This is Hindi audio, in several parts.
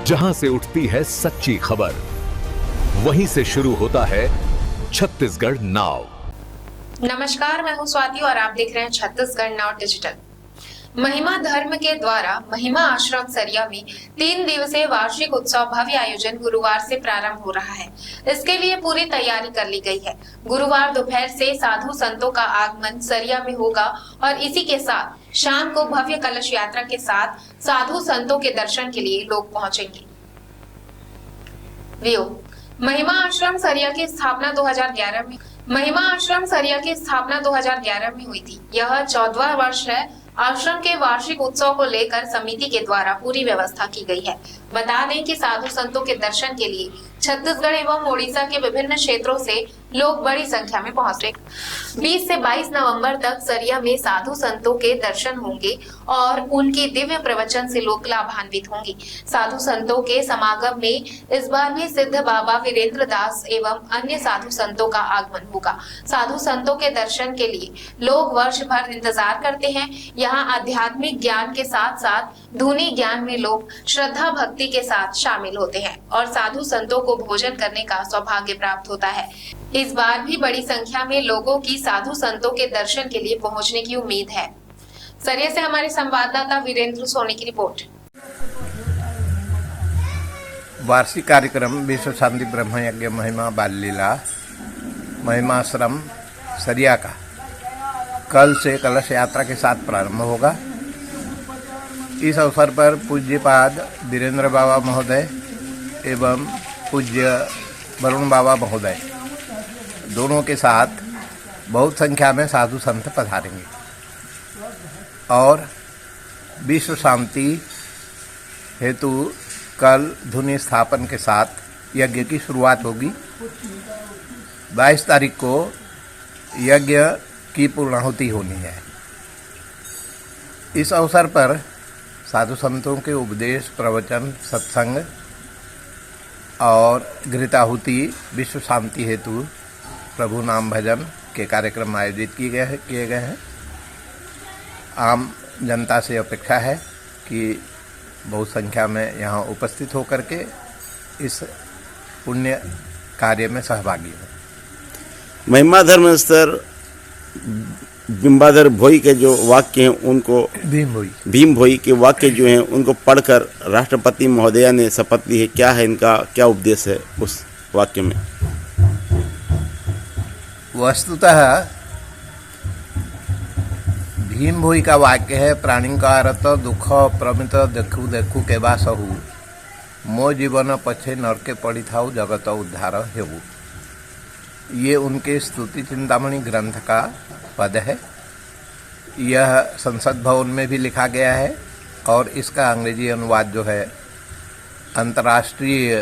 जहां से उठती है सच्ची खबर, वहीं से शुरू होता है छत्तीसगढ़ नाउ। नमस्कार, मैं हूं स्वाति और आप देख रहे हैं छत्तीसगढ़ नाउ डिजिटल। महिमा धर्म के द्वारा महिमा आश्रम सरिया में 3 दिवसीय वार्षिक उत्सव भव्य आयोजन गुरुवार से प्रारंभ हो रहा है। इसके लिए पूरी तैयारी कर ली गई है। गुरुवार दोपहर से साधु संतों का आगमन सरिया में होगा और इसी के साथ शाम को भव्य कलश यात्रा के साथ साधु संतों के दर्शन के लिए लोग पहुंचेंगे। महिमा आश्रम सरिया की स्थापना 2011 में में हुई थी। यह 14वां वर्ष है। आश्रम के वार्षिक उत्सव को लेकर समिति के द्वारा पूरी व्यवस्था की गई है। बता दें कि साधु संतों के दर्शन के लिए छत्तीसगढ़ एवं ओडिशा के विभिन्न क्षेत्रों से लोग बड़ी संख्या में पहुंचे। 20 से 22 नवंबर तक सरिया में साधु संतों के दर्शन होंगे और उनके दिव्य प्रवचन से लोग लाभान्वित होंगे। साधु संतों के समागम में इस बार भी सिद्ध बाबा वीरेंद्र दास एवं अन्य साधु संतों का आगमन होगा। साधु संतों के दर्शन के लिए लोग वर्ष भर इंतजार करते हैं। यहाँ आध्यात्मिक ज्ञान के साथ साथ धुनी ज्ञान में लोग श्रद्धा भक्ति के साथ शामिल होते हैं और साधु संतों को भोजन करने का सौभाग्य प्राप्त होता है। इस बार भी बड़ी संख्या में लोगों की साधु संतों के दर्शन के लिए पहुंचने की उम्मीद है। सरिया से हमारे संवाददाता वीरेंद्र सोनी की रिपोर्ट। वार्षिक कार्यक्रम विश्व शांति ब्रह्म यज्ञ महिमा बाल लीला महिमाश्रम सरिया का कल से कलश यात्रा के साथ प्रारंभ होगा। इस अवसर पर पूज्यपाद वीरेंद्र बाबा महोदय एवं पूज्य वरुण बाबा महोदय दोनों के साथ बहुत संख्या में साधु संत पधारेंगे और विश्व शांति हेतु कल धुनी स्थापन के साथ यज्ञ की शुरुआत होगी। 22 तारीख को यज्ञ की पूर्णाहुति होनी है। इस अवसर पर साधु संतों के उपदेश, प्रवचन, सत्संग और घृताहुति, विश्व शांति हेतु प्रभु नाम भजन के कार्यक्रम आयोजित किए गए हैं। आम जनता से अपेक्षा है कि बहुत संख्या में यहाँ उपस्थित होकर के इस पुण्य कार्य में सहभागी हो। महिमा धर्म स्तर बिंबाधर भोई के जो वाक्य हैं उनको भीम भोई के वाक्य जो हैं उनको पढ़कर राष्ट्रपति महोदया ने शपथ ली है। क्या है इनका क्या उपदेश है उस वाक्य में? वस्तुतः भीम भोई का वाक्य है, प्राणी का अर्थ दुख प्रमित देखु देखु के बा सहु, मो जीवन पछे नरके पड़ी थाउ जगत उद्धार हेबु। ये उनके स्तुति चिंतामणि ग्रंथ का पद है। यह संसद भवन में भी लिखा गया है और इसका अंग्रेजी अनुवाद जो है अंतर्राष्ट्रीय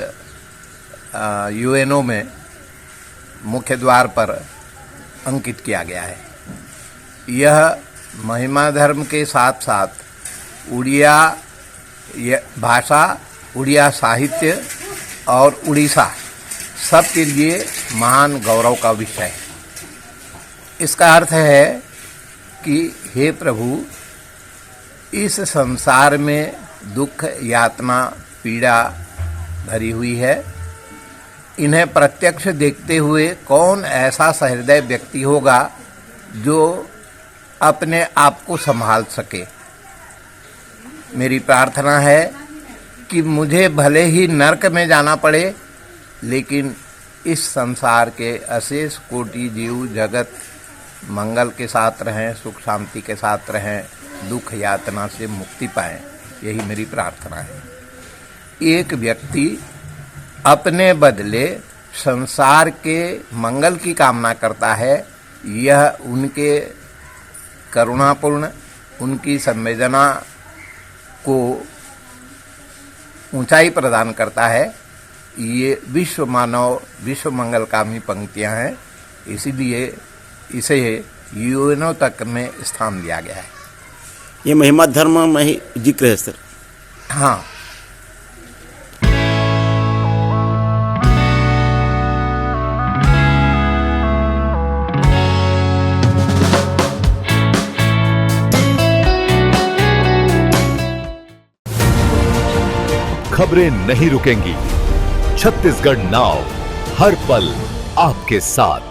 यूएनओ में मुख्य द्वार पर अंकित किया गया है। यह महिमा धर्म के साथ साथ उड़िया भाषा, उड़िया साहित्य और उड़ीसा सबके लिए महान गौरव का विषय है। इसका अर्थ है कि हे प्रभु, इस संसार में दुख, यातना, पीड़ा भरी हुई है। इन्हें प्रत्यक्ष देखते हुए कौन ऐसा सहृदय व्यक्ति होगा जो अपने आप को संभाल सके। मेरी प्रार्थना है कि मुझे भले ही नरक में जाना पड़े, लेकिन इस संसार के अशेष कोटि जीव जगत मंगल के साथ रहें, सुख शांति के साथ रहें, दुख यातना से मुक्ति पाएं। यही मेरी प्रार्थना है। एक व्यक्ति अपने बदले संसार के मंगल की कामना करता है, यह उनके करुणापूर्ण, उनकी संवेदना को ऊंचाई प्रदान करता है। ये विश्व मानव, विश्व मंगलकामी पंक्तियां हैं, इसीलिए इसे यूएनओ तक में स्थान दिया गया है। ये महिमा धर्म में ही जिक्र है सर? हाँ। खबरें नहीं रुकेंगी। छत्तीसगढ़ नाउ हर पल आपके साथ।